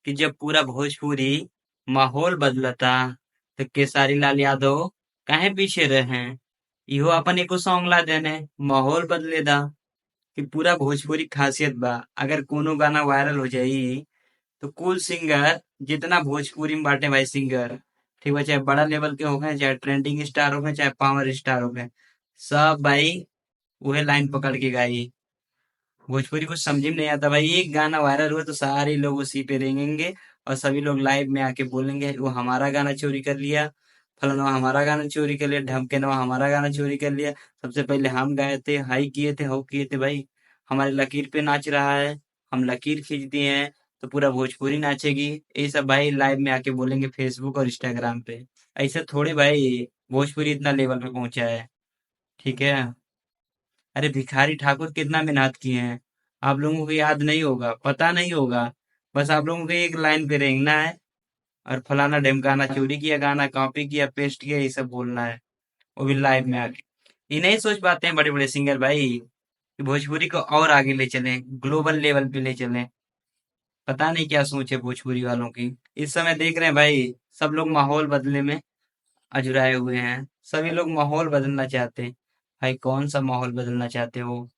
कि जब पूरा भोजपुरी माहौल बदलता तो केसारी लाल यादव काहे पीछे रहे। इहो अपन एको सॉन्ग ला देने माहौल बदले दा कि पूरा भोजपुरी खासियत बा। अगर कोनो गाना वायरल हो जाई तो कुल सिंगर जितना भोजपुरी में बाटे भाई सिंगर, ठीक बा, चाहे बड़ा लेवल के हो गए, चाहे ट्रेंडिंग स्टार हो गए, चाहे पावर स्टार हो गए, सब भाई वही लाइन पकड़ के गाई। भोजपुरी कुछ समझ में नहीं आता भाई, एक गाना वायरल हुआ तो सारे लोग उसी पे रेंगेंगे और सभी लोग लाइव में आके बोलेंगे वो हमारा गाना चोरी कर लिया, फलाना हमारा गाना चोरी कर लिया, ढमकेनवा हमारा गाना चोरी कर लिया, सबसे पहले हम गाए थे, हाई किए थे, हो किए थे भाई, हमारे लकीर पे नाच रहा है, हम लकीर खींच दिए हैं तो पूरा भोजपुरी नाचेगी। ये सब भाई लाइव में आके बोलेंगे फेसबुक और इंस्टाग्राम पे। ऐसे थोड़े भाई भोजपुरी इतना लेवल पे पहुंचा है। ठीक है। अरे भिखारी ठाकुर कितना मेहनत किए हैं, आप लोगों को याद नहीं होगा, पता नहीं होगा। बस आप लोगों को एक लाइन पे रेंगना है और फलाना ढिमकाना चोरी किया, गाना कॉपी किया, पेस्ट किया, ये सब बोलना है, वो भी लाइव में आके। ये नहीं सोच पाते हैं बड़े बड़े सिंगर भाई कि भोजपुरी को और आगे ले चलें, ग्लोबल लेवल पे ले चलें। पता नहीं क्या सोच है भोजपुरी वालों की। इस समय देख रहे हैं भाई, सब लोग माहौल बदलने में अजुराए हुए हैं, सभी लोग माहौल बदलना चाहते हैं। भाई कौन सा माहौल बदलना चाहते हो?